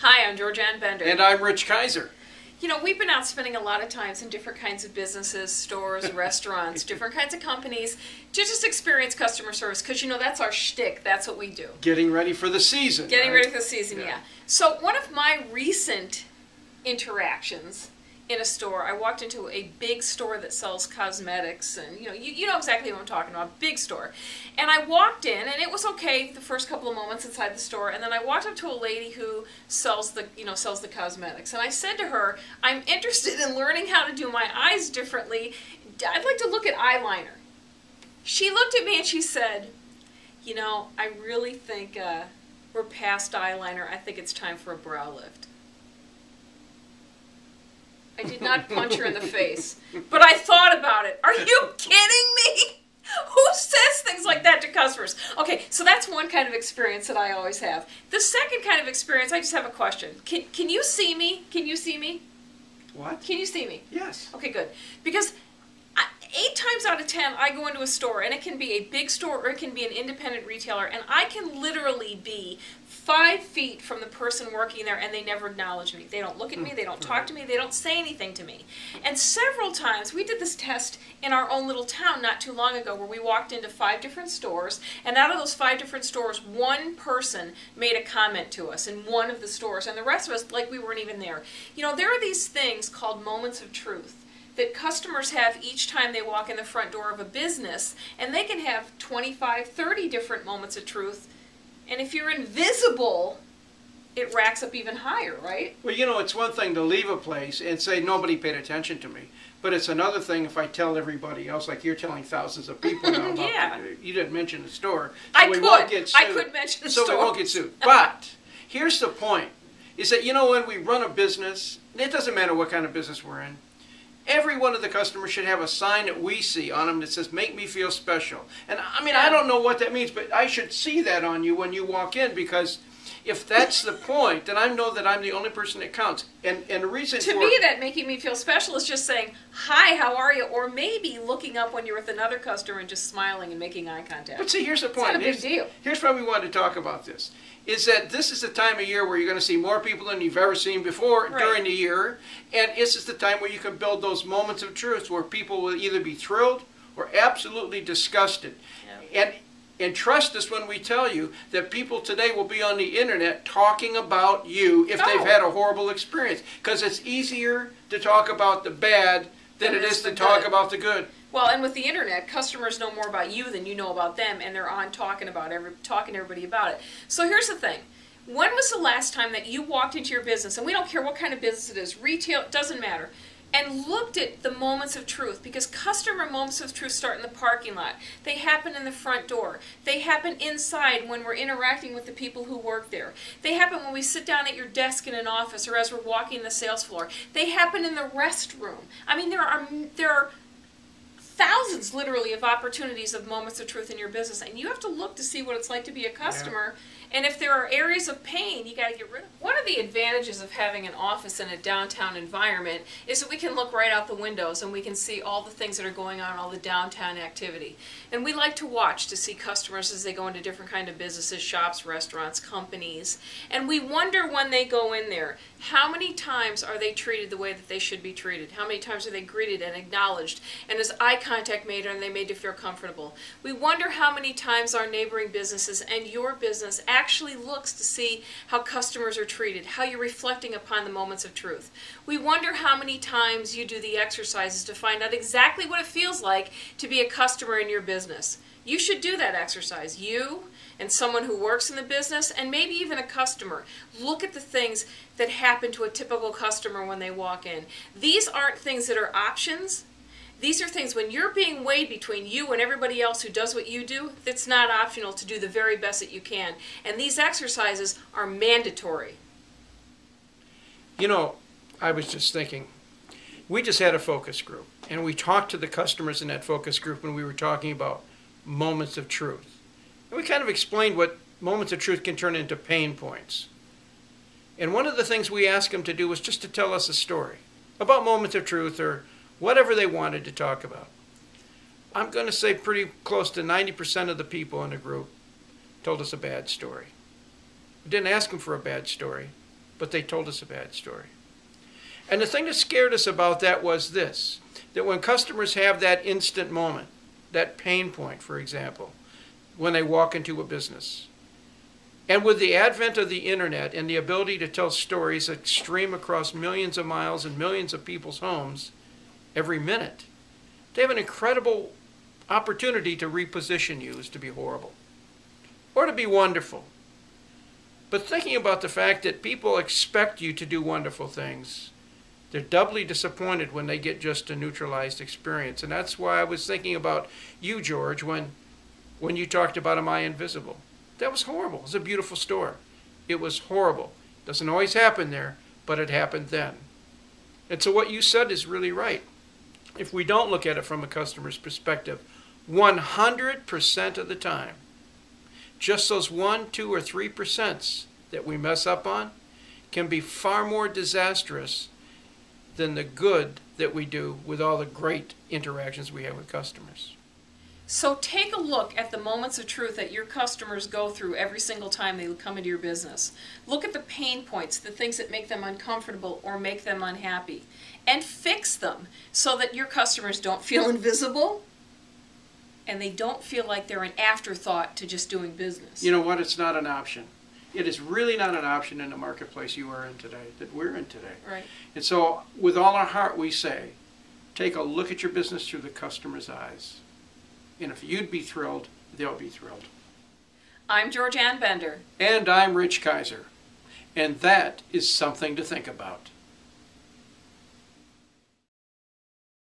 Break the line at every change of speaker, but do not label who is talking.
Hi, I'm Georganne Bender.
And I'm Rich KIZER.
You know, we've been out spending a lot of times in different kinds of businesses, stores, restaurants, different kinds of companies to just experience customer service because, you know, that's our shtick. That's what we do.
Getting ready for the season.
Getting ready for the season, yeah. So one of my recent interactions in a store, I walked into a big store that sells cosmetics, and you know exactly what I'm talking about, big store. And I walked in, and it was okay the first couple of moments inside the store, and then I walked up to a lady who sells the cosmetics, and I said to her, I'm interested in learning how to do my eyes differently. I'd like to look at eyeliner. She looked at me and she said, you know, I really think we're past eyeliner. I think it's time for a brow lift. I did not punch her in the face, but I thought about it. Are you kidding me? Who says things like that to customers? Okay, so that's one kind of experience that I always have. The second kind of experience, I just have a question. Can you see me? Can you see me?
What?
Can you see me?
Yes.
Okay, good. Because 8 times out of 10, I go into a store, and it can be a big store or it can be an independent retailer, and I can literally be 5 feet from the person working there, and they never acknowledge me. They don't look at me, they don't talk to me, they don't say anything to me. And several times, we did this test in our own little town not too long ago, where we walked into 5 different stores, and out of those 5 different stores, one person made a comment to us in one of the stores, and the rest of us, like we weren't even there. You know, there are these things called moments of truth that customers have each time they walk in the front door of a business, and they can have 25, 30 different moments of truth. And if you're invisible, it racks up even higher, right?
Well, you know, it's one thing to leave a place and say nobody paid attention to me. But it's another thing if I tell everybody else, like you're telling thousands of people now about
yeah.
You didn't mention the store.
So
I
could mention the store.
So we won't get sued. But here's the point, is that, you know, when we run a business, it doesn't matter what kind of business we're in, every one of the customers should have a sign that we see on them that says, make me feel special. And I mean, I don't know what that means, but I should see that on you when you walk in, because if that's the point, then I know that I'm the only person that counts. And the reason
to me, that making me feel special is just saying, hi, how are you? Or maybe looking up when you're with another customer and just smiling and making eye contact.
But see, here's the point.
It's not a big deal.
Here's why we wanted to talk about this. Is that this is the time of year where you're going to see more people than you've ever seen before during the year. And this is the time where you can build those moments of truth where people will either be thrilled or absolutely disgusted. Yeah. And trust us when we tell you that people today will be on the internet talking about you if they've had a horrible experience. Because it's easier to talk about the bad than it is to talk about the good.
Well, and with the internet, customers know more about you than you know about them, and they're on talking to everybody about it. So here's the thing. When was the last time that you walked into your business, and we don't care what kind of business it is, retail, it doesn't matter, and looked at the moments of truth? Because customer moments of truth start in the parking lot. They happen in the front door. They happen inside when we're interacting with the people who work there. They happen when we sit down at your desk in an office or as we're walking the sales floor. They happen in the restroom. I mean, there are thousands, literally, of opportunities of moments of truth in your business, and you have to look to see what it's like to be a customer. And if there are areas of pain, you got to get rid of them. One of the advantages of having an office in a downtown environment is that we can look right out the windows and we can see all the things that are going on, all the downtown activity. And we like to watch to see customers as they go into different kind of businesses, shops, restaurants, companies. And we wonder when they go in there, how many times are they treated the way that they should be treated? How many times are they greeted and acknowledged? And is eye contact made and they made to feel comfortable? We wonder how many times our neighboring businesses and your business actually looks to see how customers are treated, how you're reflecting upon the moments of truth. We wonder how many times you do the exercises to find out exactly what it feels like to be a customer in your business. You should do that exercise. You and someone who works in the business, and maybe even a customer. Look at the things that happen to a typical customer when they walk in. These aren't things that are options. These are things when you're being weighed between you and everybody else who does what you do, it's not optional to do the very best that you can. And these exercises are mandatory.
You know, I was just thinking, we just had a focus group, and we talked to the customers in that focus group when we were talking about moments of truth. And we kind of explained what moments of truth can turn into pain points. And one of the things we asked them to do was just to tell us a story about moments of truth or whatever they wanted to talk about. I'm going to say pretty close to 90% of the people in the group told us a bad story. We didn't ask them for a bad story. but they told us a bad story. And the thing that scared us about that was this, that when customers have that instant moment, that pain point, for example, when they walk into a business, and with the advent of the internet and the ability to tell stories that stream across millions of miles and millions of people's homes every minute, they have an incredible opportunity to reposition you as to be horrible or to be wonderful. But thinking about the fact that people expect you to do wonderful things, they're doubly disappointed when they get just a neutralized experience. And that's why I was thinking about you, George, when you talked about Am I Invisible? That was horrible. It was a beautiful store. It was horrible. Doesn't always happen there, but it happened then. And so what you said is really right. If we don't look at it from a customer's perspective, 100% of the time, just those 1, 2, or 3% that we mess up on can be far more disastrous than the good that we do with all the great interactions we have with customers.
So take a look at the moments of truth that your customers go through every single time they come into your business. Look at the pain points, the things that make them uncomfortable or make them unhappy, and fix them so that your customers don't feel invisible and they don't feel like they're an afterthought to just doing business.
You know what? It's not an option. It is really not an option in the marketplace you are in today, that we're in today.
Right.
And so with all our heart we say, take a look at your business through the customer's eyes. And if you'd be thrilled, they'll be thrilled.
I'm Georganne Bender.
And I'm Rich KIZER. And that is something to think about.